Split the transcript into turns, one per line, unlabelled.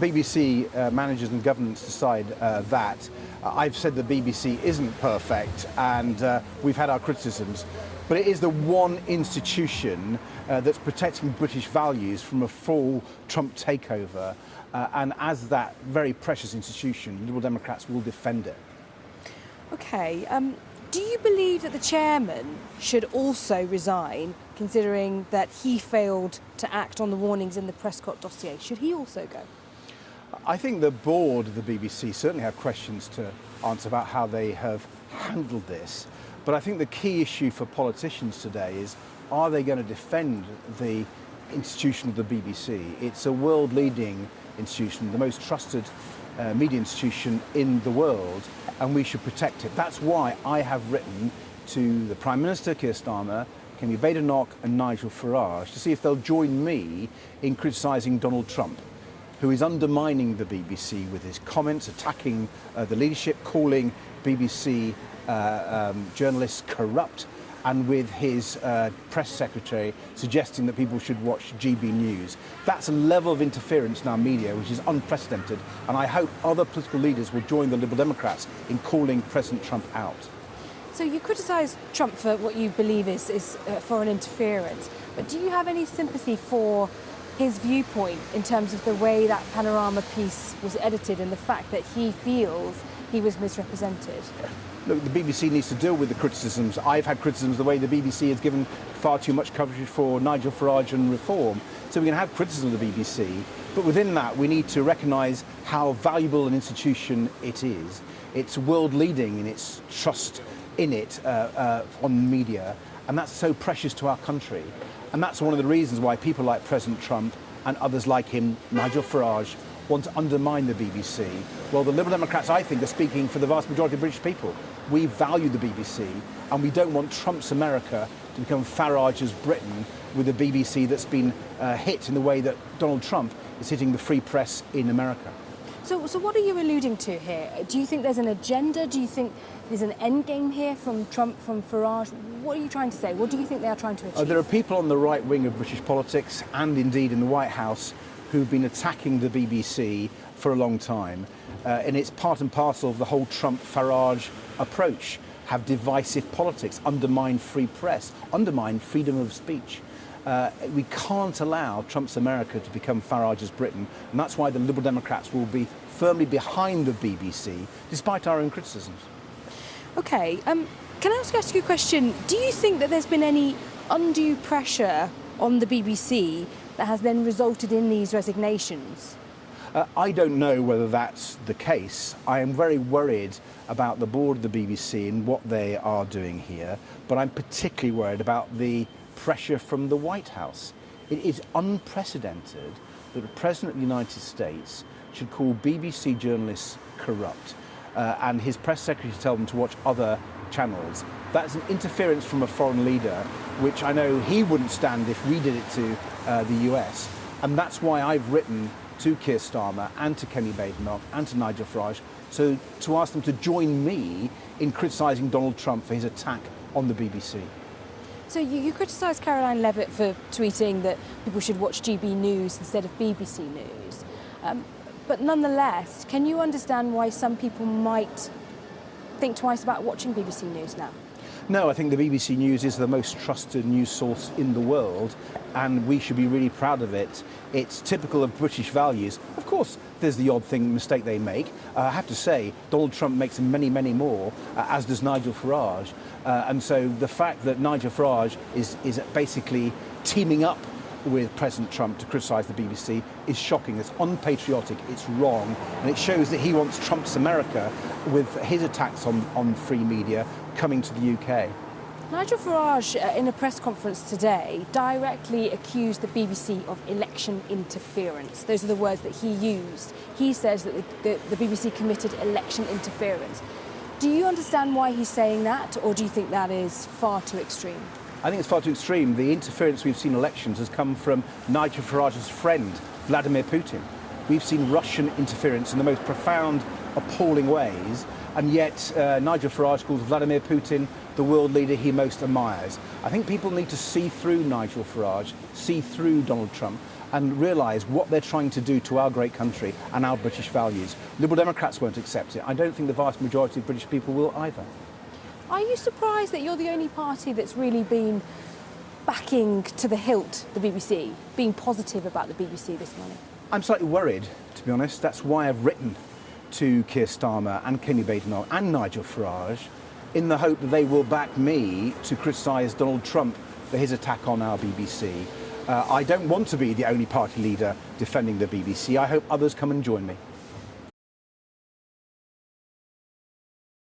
BBC managers and governments decide that. I've said the BBC isn't perfect, and we've had our criticisms, but it is the one institution that's protecting British values from a full Trump takeover, and as that very precious institution, Liberal Democrats will defend it.
OK. Do you believe that the chairman should also resign, considering that he failed to act on the warnings in the Prescott dossier? Should he also go?
I think the board of the BBC certainly have questions to answer about how they have handled this. But I think the key issue for politicians today is, are they going to defend the institution of the BBC? It's a world-leading institution, the most trusted media institution in the world, and we should protect it. That's why I have written to the Prime Minister, Keir Starmer, Kemi Badenoch and Nigel Farage to see if they'll join me in criticising Donald Trump, who is undermining the BBC with his comments, attacking the leadership, calling BBC journalists corrupt, and with his press secretary suggesting that people should watch GB News. That's a level of interference in our media which is unprecedented, and I hope other political leaders will join the Liberal Democrats in calling President Trump out.
So you criticise Trump for what you believe is foreign interference, but do you have any sympathy for his viewpoint in terms of the way that Panorama piece was edited and the fact that he feels he was misrepresented?
Look, the BBC needs to deal with the criticisms. I've had criticisms the way the BBC has given far too much coverage for Nigel Farage and reform. So we can have criticism of the BBC, but within that we need to recognise how valuable an institution it is. It's world-leading in its trust in it on media, and that's so precious to our country. And that's one of the reasons why people like President Trump and others like him, Nigel Farage, want to undermine the BBC. Well, the Liberal Democrats, I think, are speaking for the vast majority of British people. We value the BBC, and we don't want Trump's America to become Farage's Britain, with a BBC that's been hit in the way that Donald Trump is hitting the free press in America.
So what are you alluding to here? Do you think there's an agenda? Do you think there's an end game here from Trump, from Farage? What are you trying to say? What do you think they are trying to achieve?
There are people on the right wing of British politics, and indeed in the White House, who've been attacking the BBC for a long time. And it's part and parcel of the whole Trump-Farage approach. Have divisive politics, undermine free press, undermine freedom of speech. We can't allow Trump's America to become Farage's Britain, and that's why the Liberal Democrats will be firmly behind the BBC, despite our own criticisms.
OK, can I ask you a question? Do you think that there's been any undue pressure on the BBC that has then resulted in these resignations?
I don't know whether that's the case. I am very worried about the board of the BBC and what they are doing here, but I'm particularly worried about the pressure from the White House. It is unprecedented that the President of the United States should call BBC journalists corrupt, and his press secretary tell them to watch other channels. That's an interference from a foreign leader, which I know he wouldn't stand if we did it to the US. And that's why I've written to Keir Starmer and to Kemi Badenoch and to Nigel Farage to ask them to join me in criticising Donald Trump for his attack on the BBC.
So you criticise Caroline Levitt for tweeting that people should watch GB News instead of BBC News. But nonetheless, can you understand why some people might think twice about watching BBC News now?
No, I think the BBC News is the most trusted news source in the world, and we should be really proud of it. It's typical of British values. Of course, there's the odd mistake they make. I have to say, Donald Trump makes many, many more, as does Nigel Farage. And so the fact that Nigel Farage is basically teaming up with President Trump to criticise the BBC is shocking. It's unpatriotic, it's wrong, and it shows that he wants Trump's America, with his attacks on free media, coming to the UK.
Nigel Farage, in a press conference today, directly accused the BBC of election interference. Those are the words that he used. He says that the BBC committed election interference. Do you understand why he's saying that, or do you think that is far too extreme?
I think it's far too extreme. The interference we've seen in elections has come from Nigel Farage's friend, Vladimir Putin. We've seen Russian interference in the most profound, appalling ways, and yet Nigel Farage calls Vladimir Putin the world leader he most admires. I think people need to see through Nigel Farage, see through Donald Trump, and realise what they're trying to do to our great country and our British values. Liberal Democrats won't accept it. I don't think the vast majority of British people will either.
Are you surprised that you're the only party that's really been backing to the hilt the BBC, being positive about the BBC this morning?
I'm slightly worried, to be honest. That's why I've written to Keir Starmer and Kenny Badenol and Nigel Farage in the hope that they will back me to criticise Donald Trump for his attack on our BBC. I don't want to be the only party leader defending the BBC. I hope others come and join me.